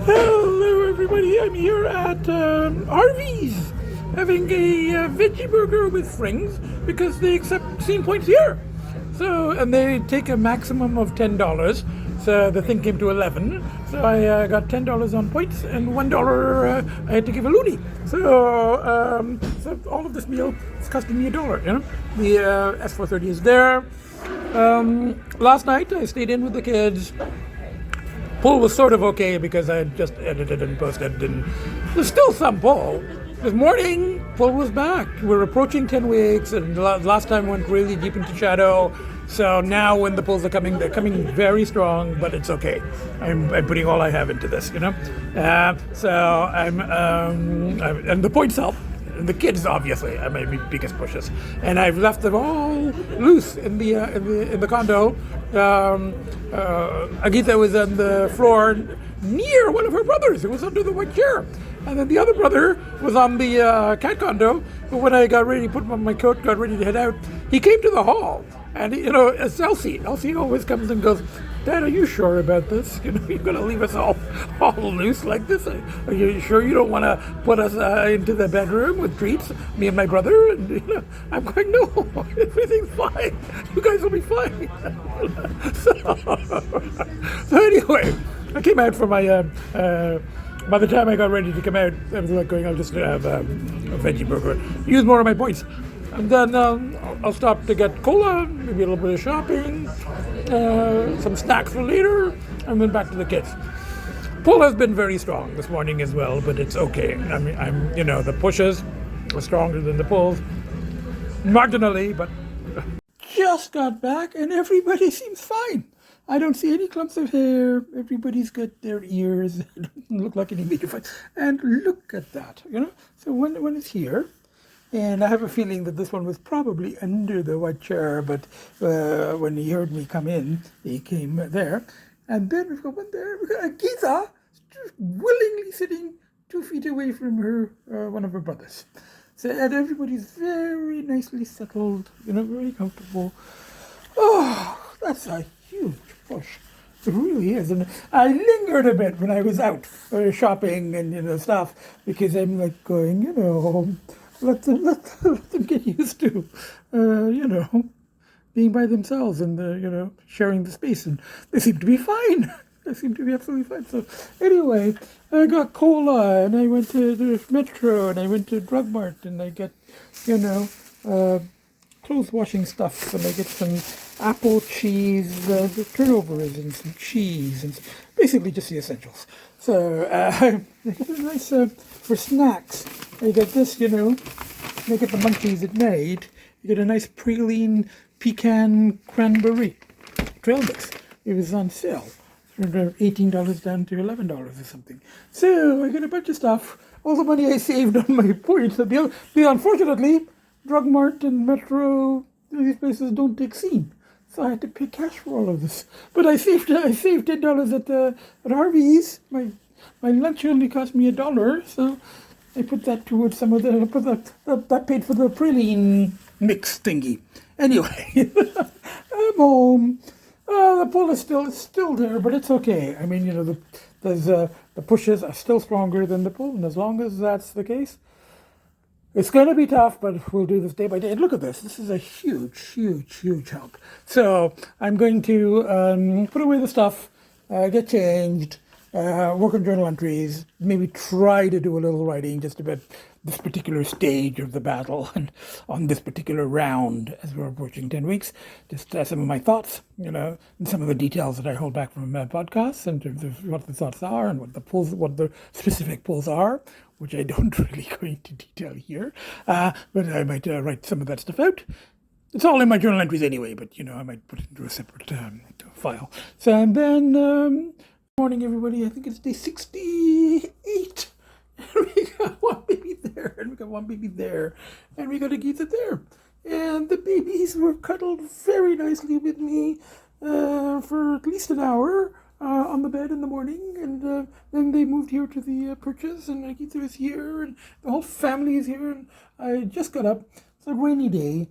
Hello, everybody. I'm here at Harveys having a veggie burger with frings because they accept scene points here. So, and they take a maximum of $10. So the thing came to 11. So I got $10 on points and $1 I had to give a loony. So all of this meal is costing me $1. You know, the S430 is there. Last night I stayed in with the kids. Pull was sort of okay because I had just edited and posted, and there's still some pull. This morning, pull was back. We're approaching 10 weeks, and last time went really deep into shadow. So now when the pulls are coming, they're coming very strong, but it's okay. I'm putting all I have into this, you know? And the points help. And the kids, obviously, are my biggest pushes, and I've left them all loose in the condo. Agita was on the floor near one of her brothers. It was under the white chair, and then the other brother was on the cat condo. But when I got ready to put on my coat, got ready to head out, he came to the hall, and it's Lcee. Lcee always comes and goes, "Dad, are you sure about this? You're going to leave us all loose like this? Are you sure you don't want to put us into the bedroom with treats, me and my brother?" And I'm going, "No, everything's fine. You guys will be fine." so anyway, I came out for my. By the time I got ready to come out, I was like going, "I'll just have a veggie burger. Use more of my points." And then I'll stop to get cola, maybe a little bit of shopping, some snacks for later, and then back to the kids. Pull has been very strong this morning as well, but it's okay. I mean, the pushes are stronger than the pulls, marginally, but just got back and everybody seems fine. I don't see any clumps of hair. Everybody's got their ears. It doesn't look like any major fight. And look at that, So when it's here. And I have a feeling that this one was probably under the white chair, but when he heard me come in, he came there. And then we've got one there. We've got Agita willingly sitting 2 feet away from her, one of her brothers. So, and everybody's very nicely settled, very comfortable. Oh, that's a huge push. It really is. And I lingered a bit when I was out shopping and stuff, because I'm like going, let them get used to, being by themselves and, sharing the space. And they seem to be fine. They seem to be absolutely fine. So anyway, I got cola, and I went to the Metro, and I went to Drug Mart, and I get, clothes washing stuff, and I get some apple cheese, the turnovers, and some cheese, and basically just the essentials. So I get a nice, for snacks, I get this, make it the munchies it made. You get a nice praline pecan cranberry trail mix. It was on sale. From $18 down to $11 or something. So I got a bunch of stuff. All the money I saved on my points. Unfortunately, Drug Mart and Metro, these places don't take scene. So I had to pay cash for all of this. But I saved $10 at Harveys. My lunch only cost me $1, so I put that towards some of that paid for the praline mix thingy. Anyway, I'm home. The pull is still there, but it's okay. I mean, the pushes are still stronger than the pull, and as long as that's the case, it's going to be tough, but we'll do this day by day. And look at this. This is a huge, huge, huge help. So I'm going to put away the stuff, get changed, work on journal entries, maybe try to do a little writing just about this particular stage of the battle and on this particular round as we're approaching 10 weeks. Just some of my thoughts, and some of the details that I hold back from podcasts in terms of what the thoughts are and what the specific pulls are, which I don't really go into detail here. But I might write some of that stuff out. It's all in my journal entries anyway, but I might put it into a separate file. So and then morning, everybody. I think it's day 68. And we got one baby there, and we got one baby there, and we got Agita there. And the babies were cuddled very nicely with me for at least an hour on the bed in the morning, and then they moved here to the perches, and Agita is here, and the whole family is here, and I just got up. It's a rainy day.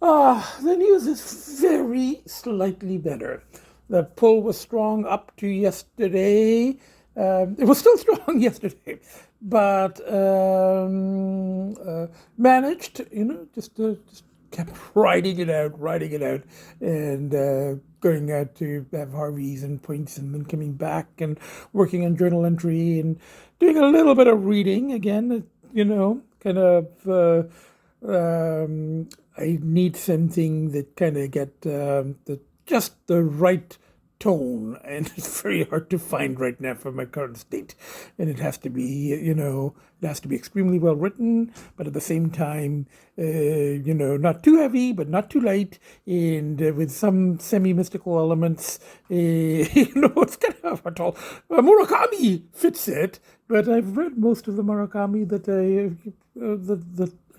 The news is very slightly better. The pull was strong up to yesterday. It was still strong yesterday, but managed, just kept riding it out, and going out to have Harveys and points, and then coming back and working on journal entry and doing a little bit of reading again, kind of. I need something that kind of get just the right tone, and it's very hard to find right now for my current state. And it has to be, it has to be extremely well written, but at the same time, not too heavy, but not too light, and with some semi-mystical elements. It's kind of hard to tell. Murakami fits it, but I've read most of the Murakami that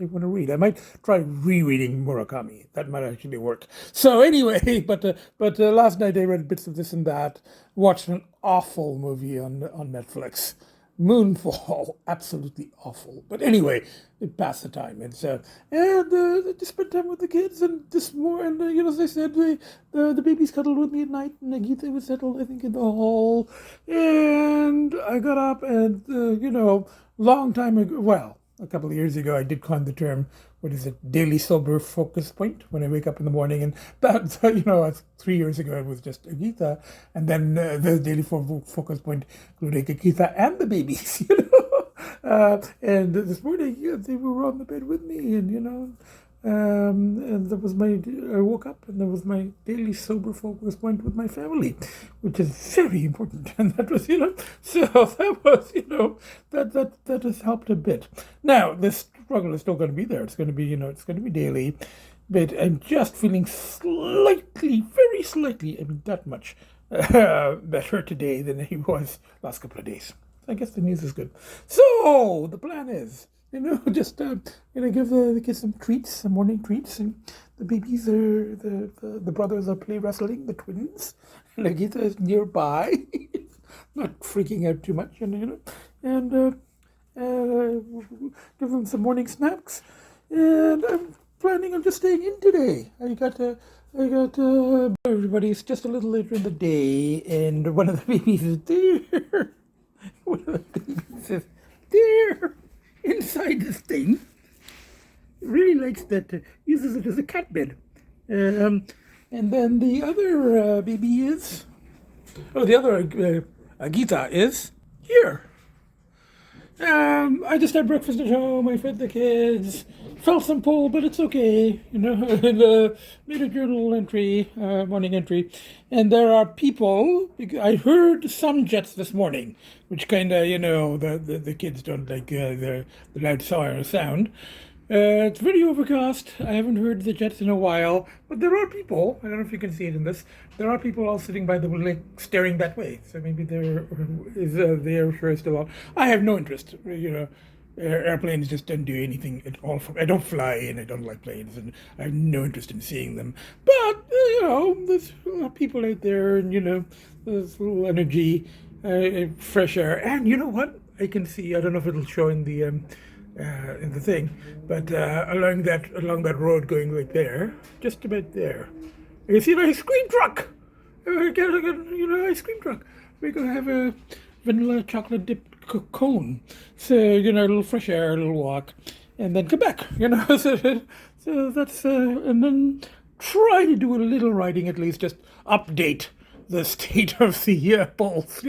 I want to read. I might try rereading Murakami. That might actually work. So anyway, but last night I read bits of this and that. Watched an awful movie on Netflix, Moonfall. Absolutely awful. But anyway, it passed the time. And so just spent time with the kids, and this more. And as I said, the babies cuddled with me at night, and Agita was settled, I think, in the hall. And I got up, and long time ago. Well, a couple of years ago, I did coin the term, daily sober focus point, when I wake up in the morning. And that, 3 years ago, it was just Agita. And then the daily focus point including Agita and the babies, and this morning, they were on the bed with me, and, and that was I woke up, and that was my daily sober focus point with my family, which is very important. And that was, so that was, that has helped a bit. Now, this struggle is still going to be there. It's going to be, it's going to be daily, but I'm just feeling slightly, very slightly, that much better today than he was last couple of days. I guess the news is good. So the plan is, just give the kids some treats, some morning treats, and the babies are the brothers are play wrestling, the twins. And Agita is nearby, not freaking out too much, and give them some morning snacks. And I'm planning on just staying in today. I got everybody's just a little later in the day, and one of the babies is there. One of the babies is there inside this thing. Really likes that, uses it as a cat bed. And then the other baby is, the other Agita is here. I just had breakfast at home. I fed the kids. Felt some pull, but it's okay, and made a journal entry, morning entry. And there are people, I heard some jets this morning, which kind of, the kids don't like the loud sound. It's very overcast. I haven't heard the jets in a while, but there are people, I don't know if you can see it in this, there are people all sitting by the lake staring that way. So maybe the air show is still on. I have no interest, airplanes just don't do anything at all. I don't fly, and I don't like planes, and I have no interest in seeing them. But, there's people out there, and, there's a little energy, fresh air. And you know what? I can see, I don't know if it'll show in the thing, but along that road going right there, just about there, you see an ice cream truck. Ice cream truck. We're gonna have a vanilla chocolate dipped cone. So a little fresh air, a little walk, and then come back. So that's and then try to do a little writing, at least, just update the state of the polls,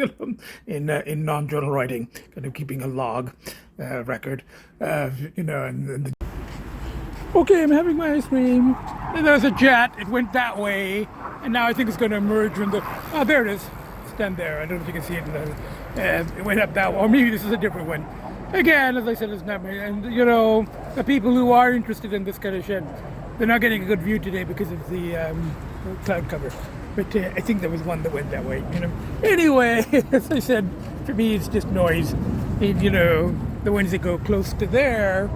in non-journal writing, kind of keeping a log record, and okay, I'm having my ice cream. And there's a jet. It went that way, and now I think it's going to emerge from the. Oh, there it is. Stand there. I don't know if you can see it. It went up that way, or maybe this is a different one. Again, as I said, it's not me. And the people who are interested in this kind of shit, they're not getting a good view today because of the cloud cover. But I think there was one that went that way, Anyway, as I said, for me it's just noise. The ones that go close to there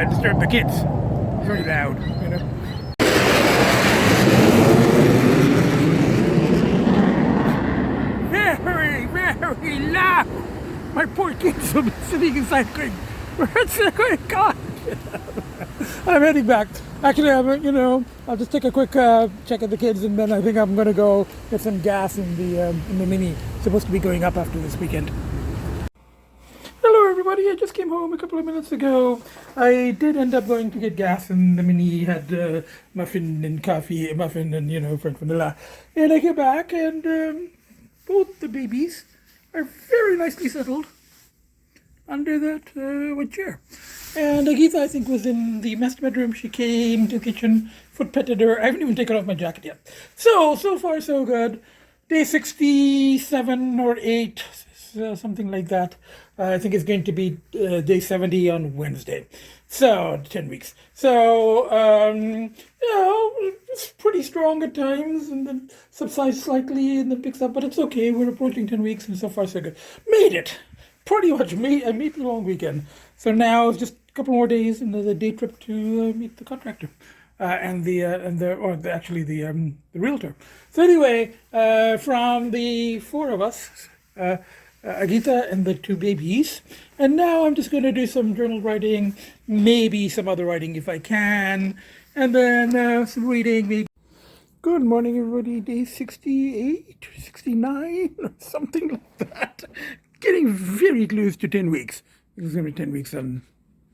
disturb the kids. It's very loud, Very, very loud. My poor kids will be sitting inside going, where's the God? I'm heading back. Actually, I'll just take a quick check at the kids, and then I think I'm going to go get some gas in the Mini. It's supposed to be going up after this weekend. Hello, everybody. I just came home a couple of minutes ago. I did end up going to get gas, and the Mini had muffin and coffee, muffin and French vanilla. And I get back, and both the babies are very nicely settled under that wood chair. And Agita, I think, was in the master bedroom. She came to the kitchen, foot petted her. I haven't even taken off my jacket yet. So far, so good. Day 67 or 8, something like that. I think it's going to be day 70 on Wednesday. So, 10 weeks. So, it's pretty strong at times, and then subsides slightly and then picks up, but it's okay. We're approaching 10 weeks, and so far, so good. Made it! Pretty much I made the long weekend. So now it's just a couple more days and the day trip to meet the contractor and the realtor. So anyway, from the four of us, Agita and the two babies, and now I'm just going to do some journal writing, maybe some other writing if I can, and then some reading. Maybe. Good morning, everybody. Day 68, 69, or something like that. Getting very close to 10 weeks. It's going to be 10 weeks on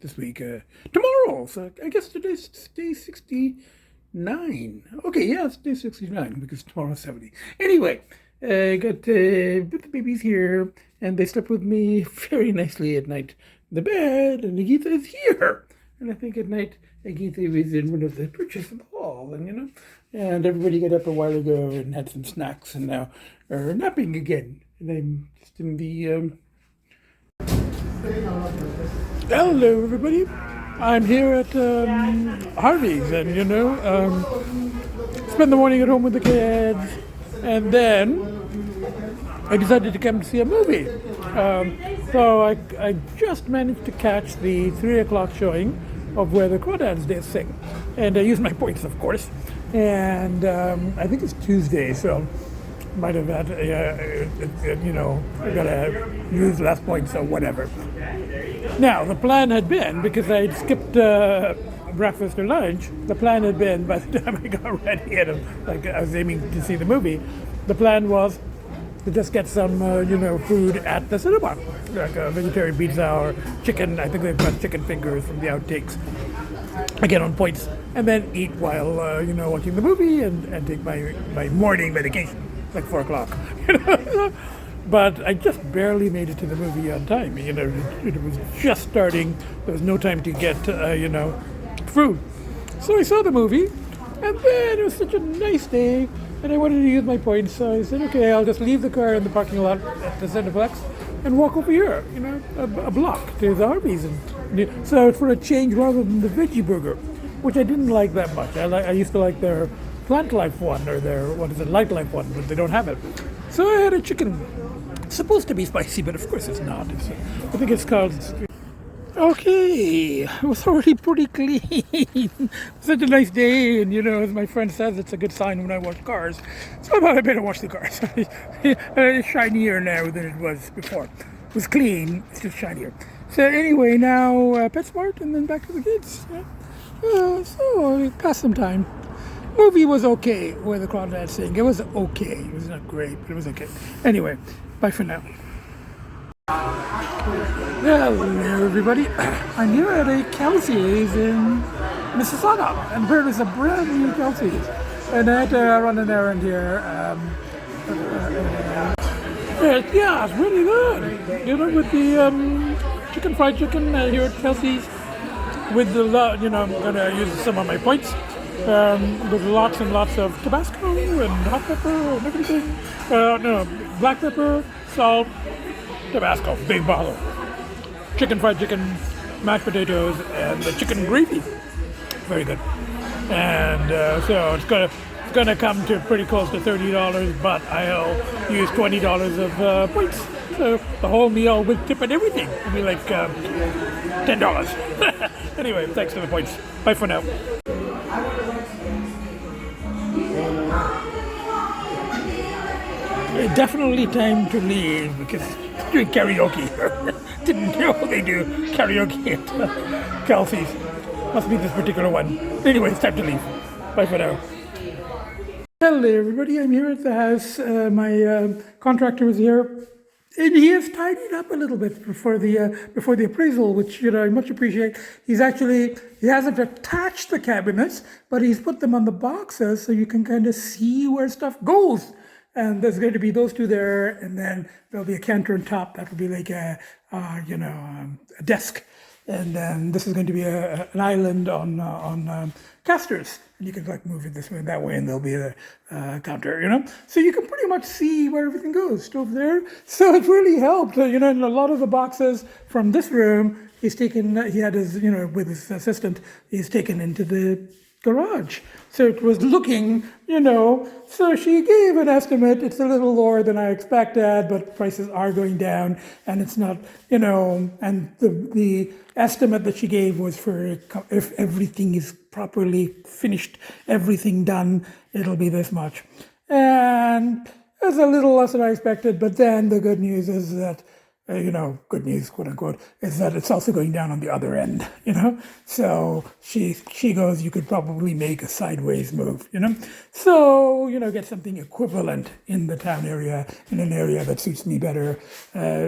this week. Tomorrow. So I guess today's day 69. Okay, yeah, it's day 69 because tomorrow's 70. Anyway, I got the babies here, and they slept with me very nicely at night in the bed, and Agita is here. And I think at night, Agita was in one of the perches in the hall, and and everybody got up a while ago and had some snacks, and now are napping again. And I'm just in the Hello, everybody. I'm here at Harveys, and spend the morning at home with the kids, and then I decided to come to see a movie. So I just managed to catch the 3 o'clock showing of Where the Crawdads Did Sing, and I used my points, of course. And I think it's Tuesday, so might have had, I gotta use last points or whatever. Now, the plan had been, because I'd skipped breakfast or lunch, the plan had been, by the time I got ready, and I was aiming to see the movie, the plan was to just get some, food at the cinema, like a vegetarian pizza or chicken. I think they've got chicken fingers from the outtakes. I get on points, and then eat while, watching the movie and take my morning medication. Like 4 o'clock, but I just barely made it to the movie on time. It was just starting. There was no time to get, food. So I saw the movie, and then it was such a nice day, and I wanted to use my points. So I said, okay, I'll just leave the car in the parking lot at the Cineplex and walk over here, a block to the Harveys. And so for a change, rather than the veggie burger, which I didn't like that much. I used to like their Plant Life one, or their, Light Life one, but they don't have it. So I had a chicken. It's supposed to be spicy, but of course it's not. I think it's called... Okay, it was already pretty clean. Such a nice day, and as my friend says, it's a good sign when I wash cars. So I thought I better wash the cars. It's shinier now than it was before. It was clean, it's just shinier. So anyway, now PetSmart, and then back to the kids. So I passed some time. Movie was okay, Where the Crawdads Sing. It was okay. It was not great, but it was okay. Anyway, bye for now. Hello, everybody. I'm here at a Kelsey's in Mississauga, and here is a brand new Kelsey's. And I had to run an errand here. Yeah, it's really good. With the fried chicken here at Kelsey's. With the, I'm going to use some of my points. With lots and lots of Tabasco and hot pepper and everything. Black pepper, salt, Tabasco, big bottle. Fried chicken, mashed potatoes, and the chicken gravy. Very good. And so it's gonna come to pretty close to $30, but I'll use $20 of points. So the whole meal with tip and everything will be like $10. Anyway, thanks for the points. Bye for now. Definitely time to leave because doing karaoke. Didn't know they do karaoke at Kelsey's. Must be this particular one. Anyway, it's time to leave. Bye for now. Hello everybody, I'm here at the house. My contractor is here. And he has tidied up a little bit before the appraisal, which I much appreciate. He hasn't attached the cabinets, but he's put them on the boxes so you can kind of see where stuff goes. And there's going to be those two there, and then there'll be a counter on top that will be like a desk, and then this is going to be an island on casters. And you can like move it this way and that way, and there'll be a counter, So you can pretty much see where everything goes. Stove there. So it really helped, in a lot of the boxes from this room, he had his, with his assistant, he's taken into the garage. So it was looking, so she gave an estimate. It's a little lower than I expected, but prices are going down, and it's not, and the estimate that she gave was for if everything is properly finished, everything done, it'll be this much. And it's a little less than I expected, but then the good news is that, good news, quote unquote, is that it's also going down on the other end, So she goes, you could probably make a sideways move, So, get something equivalent in the town area, in an area that suits me better,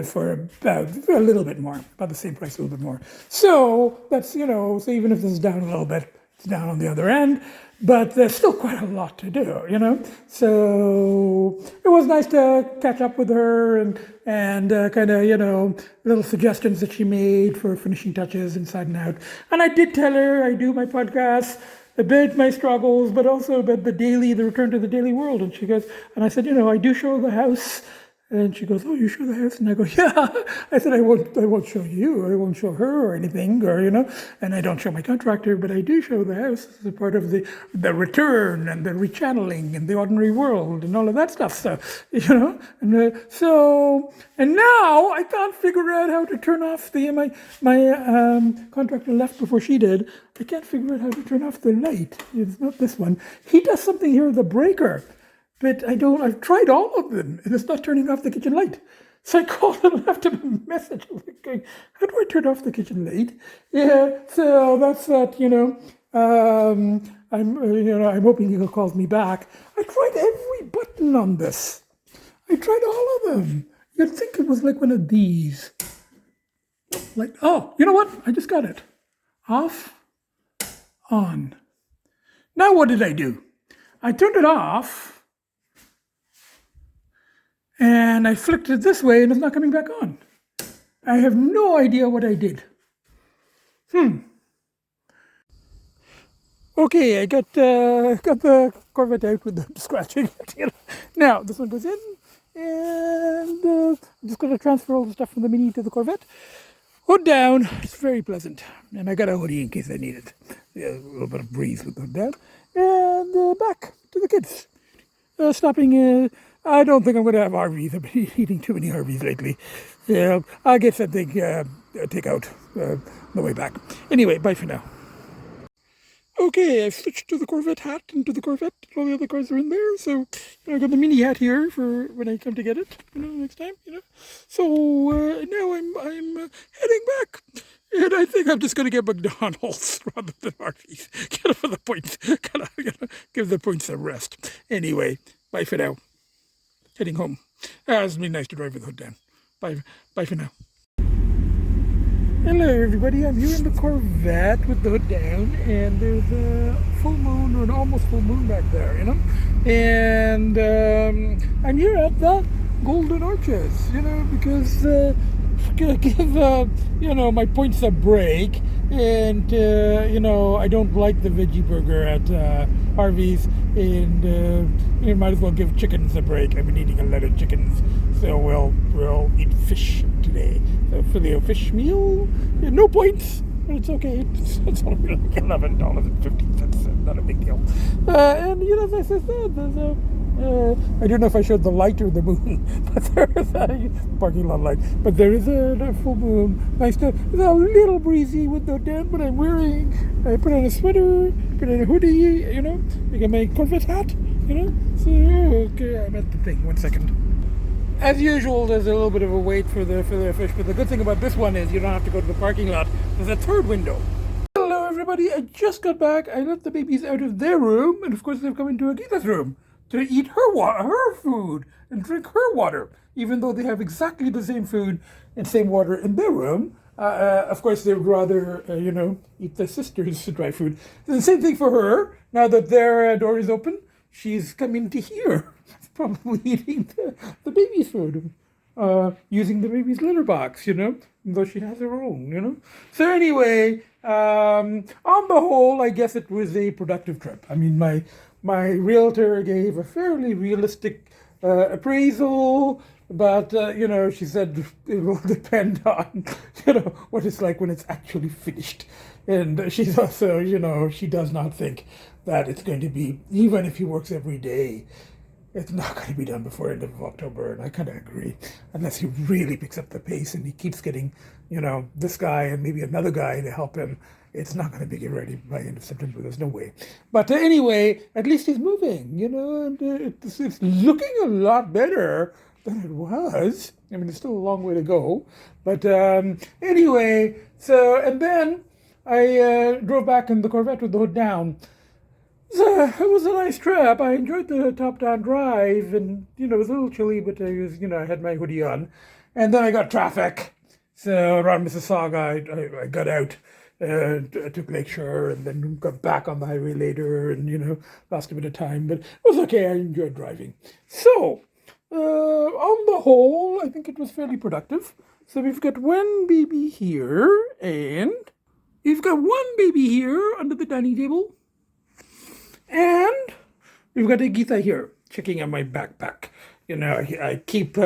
for a little bit more, about the same price, a little bit more. So that's, so even if this is down a little bit, it's down on the other end. But there's still quite a lot to do, So it was nice to catch up with her and kind of, little suggestions that she made for finishing touches inside and out. And I did tell her I do my podcast about my struggles, but also about the return to the daily world. And she goes, and I said, I do show the house. And she goes, oh, you show the house? And I go, yeah. I said, I won't show you. I won't show her or anything, or, and I don't show my contractor, but I do show the house as a part of the return and the rechanneling and the ordinary world and all of that stuff. So, and now I can't figure out how to turn off my contractor left before she did. I can't figure out how to turn off the light. It's not this one. He does something here with the breaker. But I've tried all of them, and it's not turning off the kitchen light. So I called and left him a message. I was like, going, how do I turn off the kitchen light? Yeah, so that's that, I'm hoping he calls me back. I tried every button on this. I tried all of them. You'd think it was like one of these. Like, oh, you know what? I just got it. Off, on. Now what did I do? I turned it off. And I flicked it this way, and it's not coming back on. I have no idea what I did. Okay, I got the Corvette out with the scratching. Now, this one goes in, and I'm just going to transfer all the stuff from the Mini to the Corvette. Hood down, it's very pleasant. And I got a hoodie in case I need it. Yeah, a little bit of breeze with the hood down. And back to the kids. Stopping... I don't think I'm going to have Harveys. I've been eating too many Harveys lately. Yeah, I'll get something take out on the way back. Anyway, bye for now. Okay, I've switched to the Corvette hat and to the Corvette. All the other cars are in there, so I got the Mini hat here for when I come to get it, next time, So now I'm heading back. And I think I'm just going to get McDonald's rather than Harveys. Get for the points. Give the points a rest. Anyway, bye for now. Heading home. It's been nice to drive with the hood down. Bye for now. Hello everybody, I'm here in the Corvette with the hood down, and there's a full moon or an almost full moon back there, And I'm here at the Golden Arches, because give my points a break, and I don't like the veggie burger at Harveys, and you might as well give chickens a break. I've been eating a lot of chickens, so we'll eat fish today. So filet o fish meal, no points, but it's okay. It's only like $11.50. Not a big deal. And as I said, there's I don't know if I showed the light or the moon, but there is a parking lot light. But there is a full moon. Nice to. It's a little breezy with the down, but I put on a sweater, put on a hoodie, I got my Corvette hat, So okay, I'm at the thing. 1 second. as usual, there's a little bit of a wait for the fish, but the good thing about this one is you don't have to go to the parking lot. There's a third window. Hello everybody, I just got back. I let the babies out of their room, and of course they've come into Agita's room to eat her food and drink her water, even though they have exactly the same food and same water in their room. Of course, they would rather, eat their sister's dry food. The same thing for her. Now that their door is open, she's coming to here, probably eating the baby's food, using the baby's litter box, though she has her own, So anyway, on the whole, I guess it was a productive trip. I mean, my realtor gave a fairly realistic appraisal, but, she said it will depend on, what it's like when it's actually finished. And she's also, she does not think that it's going to be, even if he works every day, it's not going to be done before end of October. And I kind of agree, unless he really picks up the pace and he keeps getting, this guy and maybe another guy to help him. It's not going to be ready by end of September. There's no way. But anyway, at least he's moving, and it's looking a lot better than it was. I mean, there's still a long way to go. But anyway, and then I drove back in the Corvette with the hood down. It was a nice trip. I enjoyed the top-down drive, and, it was a little chilly, but I had my hoodie on. And then I got traffic. So around Mississauga, I got out. I took Lakeshore and then got back on the highway later and, lost a bit of time. But it was okay. I enjoyed driving. So, on the whole, I think it was fairly productive. So we've got one baby here, and we've got one baby here under the dining table. And we've got Agita here, checking out my backpack. I keep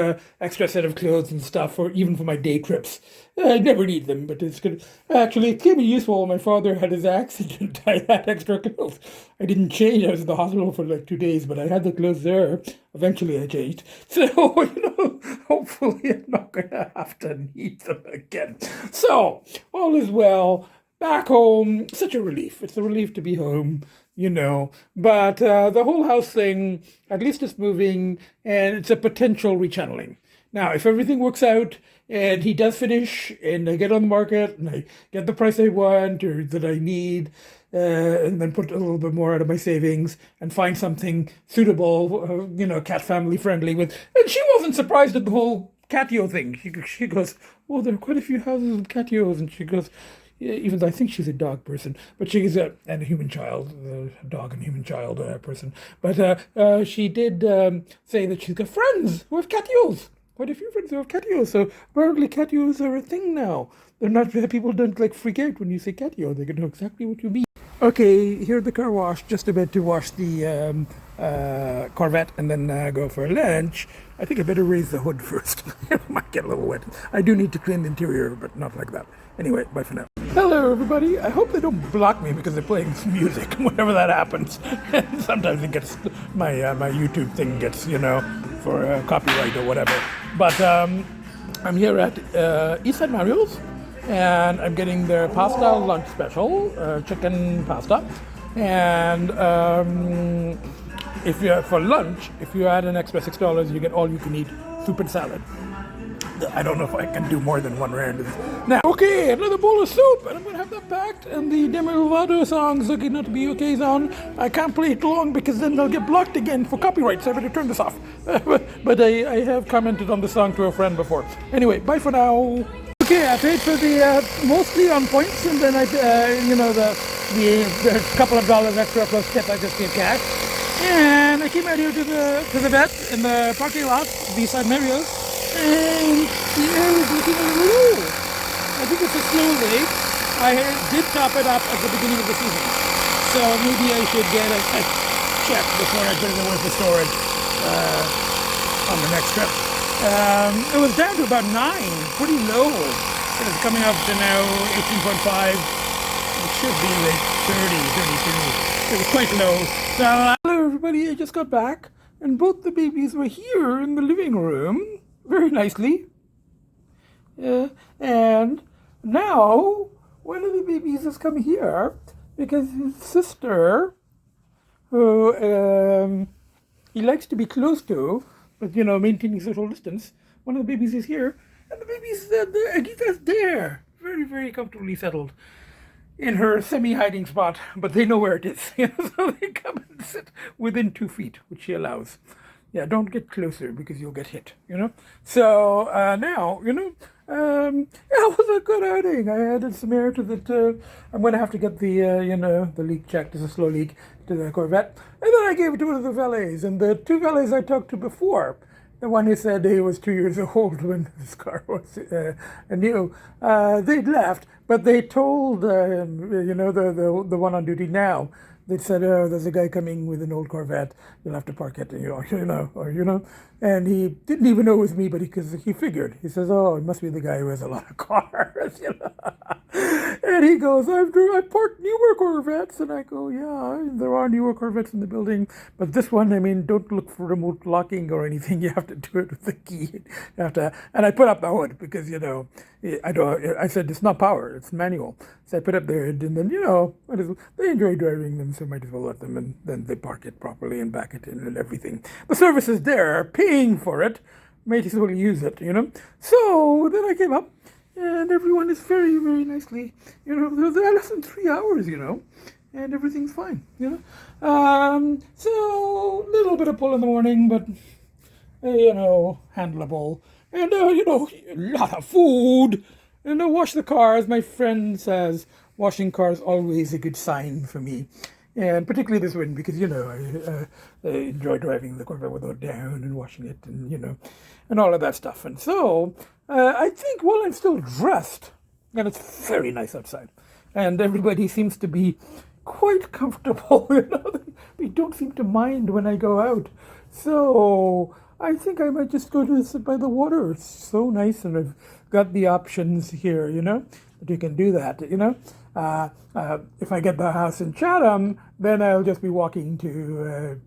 extra set of clothes and stuff, even for my day trips. I never need them, but it's good. Actually, it came in useful when my father had his accident. I had extra clothes. I didn't change. I was in the hospital for like 2 days, but I had the clothes there. Eventually, I changed. So, hopefully I'm not going to have to need them again. So, all is well. Back home, such a relief. It's a relief to be home. But the whole house thing, at least it's moving, and it's a potential rechanneling. Now, if everything works out, and he does finish, and I get on the market, and I get the price I want, or that I need, and then put a little bit more out of my savings, and find something suitable, cat family friendly with, and she wasn't surprised at the whole catio thing. She goes, well, there are quite a few houses with catios, and she goes, even though I think she's a dog person, but she's and a human child, a dog and human child person. But she did say that she's got friends who have catios. Quite a few friends who have catios. So apparently catios are a thing now. They're not, people don't freak out when you say catio. They can know exactly what you mean. Okay, here at the car wash, just about to wash the Corvette and then go for lunch. I think I better raise the hood first. It might get a little wet. I do need to clean the interior, but not like that. Anyway, bye for now. Hello, everybody. I hope they don't block me because they're playing music whenever that happens. Sometimes it gets, my YouTube thing gets, for copyright or whatever. But I'm here at Eastside Mario's, and I'm getting their pasta lunch special, chicken pasta. And for lunch, if you add an extra $6, you get all you can eat soup and salad. I don't know if I can do more than one round. Now, okay, another bowl of soup, and I'm going to have that packed. And the Demi Lovato song's looking not to be okay on. I can't play it long because then they'll get blocked again for copyright, so I better turn this off. But I have commented on the song to a friend before. Anyway, bye for now. Okay, I paid for the mostly on points, and then the couple of dollars extra plus tip I just gave cash. And I came out here to the Vette in the parking lot beside Mario's. And the air is looking a little low. I think it's a slow rate. I did top it up at the beginning of the season. So maybe I should get a check before I put it away for storage on the next trip. It was down to about 9, pretty low. It's coming up to now 18.5. It should be like 30, 32. It was quite low. So, hello everybody, I just got back. And both the babies were here in the living room. Very nicely. And now, one of the babies has come here because his sister, who he likes to be close to, with, you know, maintaining social distance. One of the babies is here, and the baby's Agita's there, very, very comfortably settled in her semi-hiding spot, but they know where it is. You know, so they come and sit within 2 feet, which she allows. Yeah, don't get closer because you'll get hit, you know. So now, you know, yeah, it was a good outing. I added some air to the. I'm going to have to get the, you know, the leak checked. It's a slow leak to the Corvette, and then I gave it to one of the valets, and the 2 valets I talked to before. The one who said he was 2 years old when his car was new. They'd left, but they told, you know, the one on duty now. They said, "Oh, there's a guy coming with an old Corvette. You'll have to park it, you know." And he didn't even know it was me, but because he figured. He says, "Oh, it must be the guy who has a lot of cars," you know. And he goes, "I parked newer Corvettes," and I go, "Yeah, there are newer Corvettes in the building, but this one, I mean, don't look for remote locking or anything. You have to do it with the key. You have to." And I put up the hood because, you know, I said it's not power, it's manual. So I put up their hood, and then, you know, they enjoy driving them, so might as well let them, and then they park it properly and back it in and everything. The service is there, paying for it, might as well use it, you know. So then I came up, and everyone is very, very nicely, you know, they're less than 3 hours, you know, and everything's fine, you know. So a little bit of pull in the morning, but, you know, handleable. And, you know, a lot of food. And I wash the cars. My friend says washing cars always a good sign for me. And particularly this one, because, you know, I enjoy driving the Corvette without down and washing it and, you know, and all of that stuff. And so I think while I'm still dressed, and it's very nice outside, and everybody seems to be quite comfortable, you know, they don't seem to mind when I go out. So I think I might just go to sit by the water. It's so nice, and I've got the options here, you know, that you can do that, you know. If I get the house in Chatham, then I'll just be walking to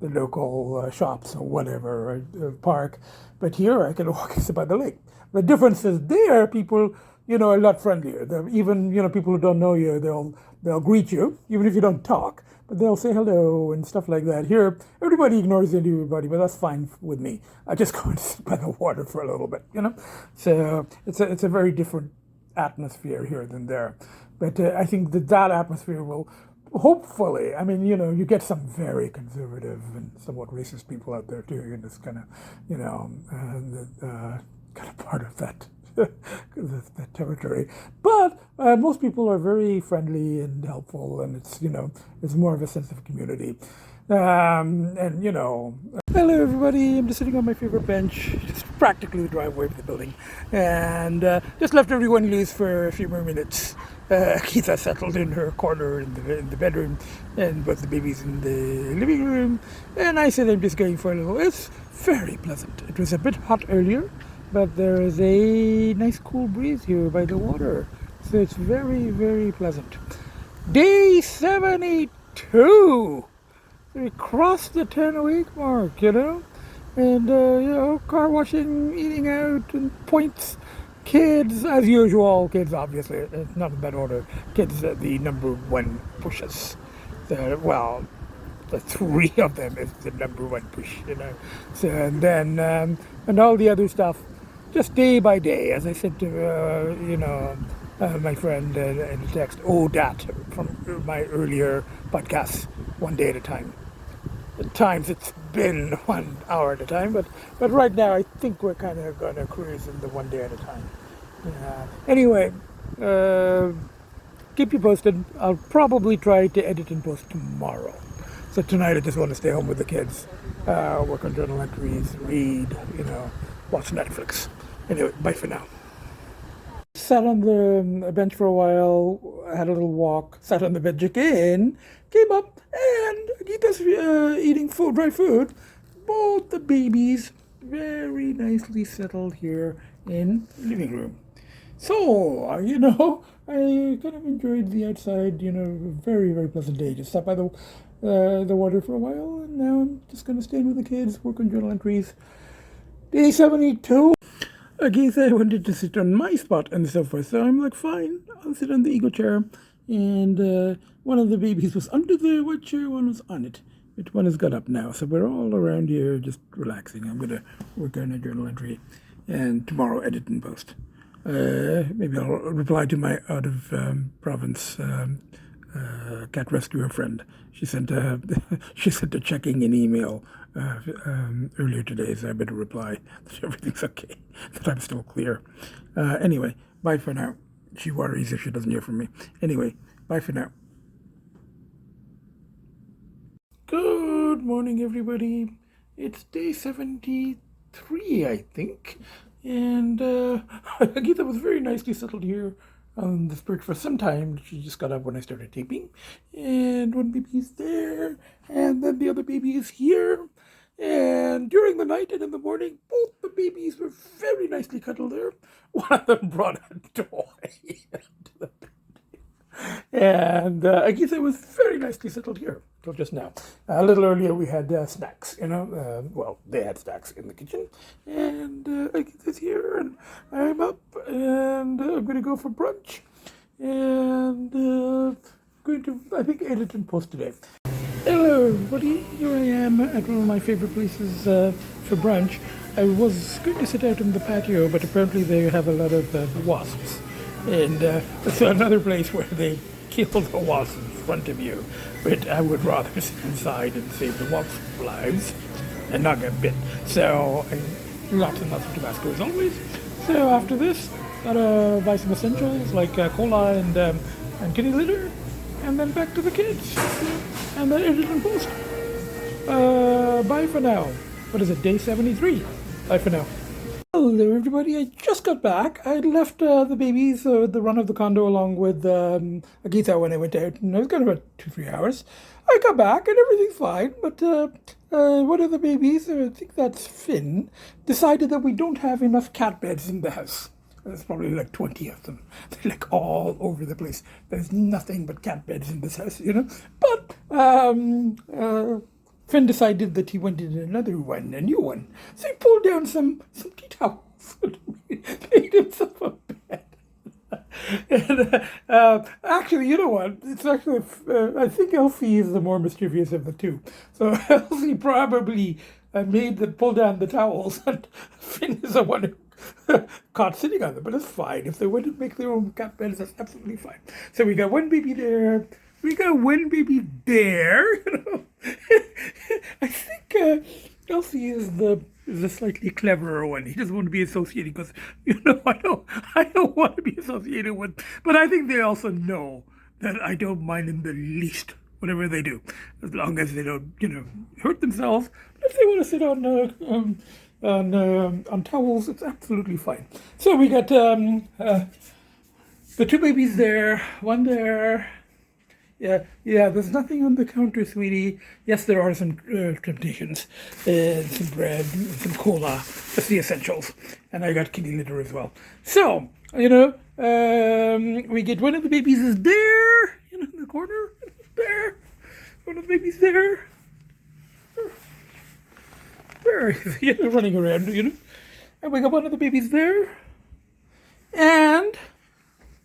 the local shops or whatever, park. But here I can walk and sit by the lake. The difference is there, people, you know, are a lot friendlier. Even, you know, people who don't know you, they'll greet you, even if you don't talk. But they'll say hello and stuff like that. Here, everybody ignores everybody, but that's fine with me. I just go and sit by the water for a little bit, you know. So it's a very different atmosphere here than there. But I think that atmosphere will hopefully, I mean, you know, you get some very conservative and somewhat racist people out there too. You're just kind of, you know, kind of part of that. That territory, but most people are very friendly and helpful, and it's, you know, it's more of a sense of community. And, you know, hello everybody, I'm just sitting on my favorite bench, just practically the driveway of the building, and just left everyone loose for a few more minutes. Keitha settled in her corner in the bedroom, and both the babies in the living room, and I said I'm just going for a little. It's very pleasant. It was a bit hot earlier, but there is a nice cool breeze here by the water, so it's very, very pleasant. Day 72! We crossed the 10-week mark, you know, and, you know, car washing, eating out, and points. Kids, as usual, kids obviously, it's not in that order, kids are the number one pushes. Well, the 3 of them is the number one push, you know. So, and then, and all the other stuff, just day by day, as I said to, you know, my friend in the text, that from my earlier podcasts, one day at a time. At times it's been 1 hour at a time, but right now I think we're kind of going to cruise in the 1 day at a time. Anyway, keep you posted. I'll probably try to edit and post tomorrow. So tonight I just want to stay home with the kids, work on journal entries, read, you know, watch Netflix. Anyway, bye for now. Sat on the bench for a while, had a little walk, sat on the bench again, came up, and Agita's eating dry food. Both the babies very nicely settled here in the living room. So, you know, I kind of enjoyed the outside, you know, very, very pleasant day. Just sat by the water for a while, and now I'm just going to stay with the kids, work on journal entries. Day 72. Agita wanted to sit on my spot and so forth, so I'm like, fine, I'll sit on the ego chair. And one of the babies was under the white chair, one was on it. one has got up now, so we're all around here just relaxing. I'm going to work on a journal entry and tomorrow edit and post. Maybe I'll reply to my out-of-province cat rescuer friend. She sent a checking in email earlier today, so I better reply that everything's okay, that I'm still clear. Anyway, bye for now. She worries if she doesn't hear from me. Anyway, bye for now. Good morning, everybody. It's day 73, I think. And Agita was very nicely settled here on this perch for some time. She just got up when I started taping. And one baby's there, and then the other baby is here. And during the night and in the morning, both the babies were very nicely cuddled there. One of them brought a toy into the bed. And Agita was very nicely settled here till just now. A little earlier we had snacks, well, they had snacks in the kitchen. And Agita's here, and I'm up, and I'm going to go for brunch. And going to, I think, edit and post today. Hello, everybody. Here I am at one of my favorite places for brunch. I was going to sit out in the patio, but apparently they have a lot of wasps. And it's another place where they kill the wasps in front of you. But I would rather sit inside and save the wasp lives and not get bit. So, lots and lots of Tabasco as always. So after this, gotta buy some essentials like cola and kitty litter. And then back to the kids. And then edit and post. Bye for now. What is it, day 73? Bye for now. Hello, everybody. I just got back. I left the babies, the run of the condo, along with Agita when I went out, and it was kind of about 2-3 hours. I got back, and everything's fine, but one of the babies, I think that's Finn, decided that we don't have enough cat beds in the house. There's probably like 20 of them. They're like all over the place. There's nothing but cat beds in this house, But Finn decided that he wanted another one, a new one. So he pulled down some tea towels and made himself a bed. And actually, you know what? It's actually, I think Lcee is the more mischievous of the two. So Lcee probably pull down the towels, and Finn is the one who caught sitting on them. But it's fine. If they want to make their own cat beds, that's absolutely fine. So we got one baby there. We got one baby there, I think Lcee is the slightly cleverer one. He doesn't want to be associated because, I don't want to be associated with. But I think they also know that I don't mind in the least whatever they do, as long as they don't, hurt themselves. But if they want to sit on towels, it's absolutely fine. So we got the two babies there, one there. Yeah, there's nothing on the counter, sweetie. Yes, there are some temptations, some bread, some cola, just the essentials. And I got kitty litter as well. So, we get one of the babies is there, in the corner, there. One of the babies there. There, running around, And we got one of the babies there. And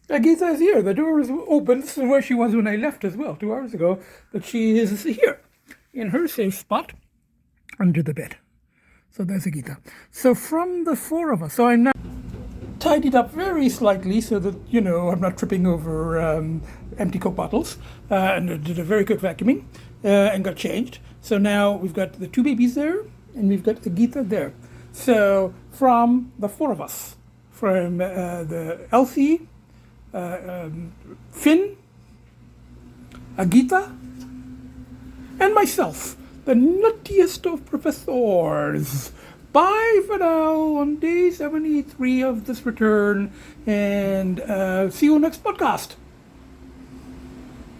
Agita is here. The door is open. This is where she was when I left as well, 2 hours ago. But she is here, in her safe spot, under the bed. So there's Agita. So from the four of us, so I'm now tidied up very slightly so that, I'm not tripping over empty Coke bottles. And I did a very quick vacuuming and got changed. So now we've got the two babies there, and we've got Agita there. So from the four of us, from the Lcee, Finn, Agita, and myself, the nuttiest of professors. Bye for now on day 73 of this return, and see you next podcast.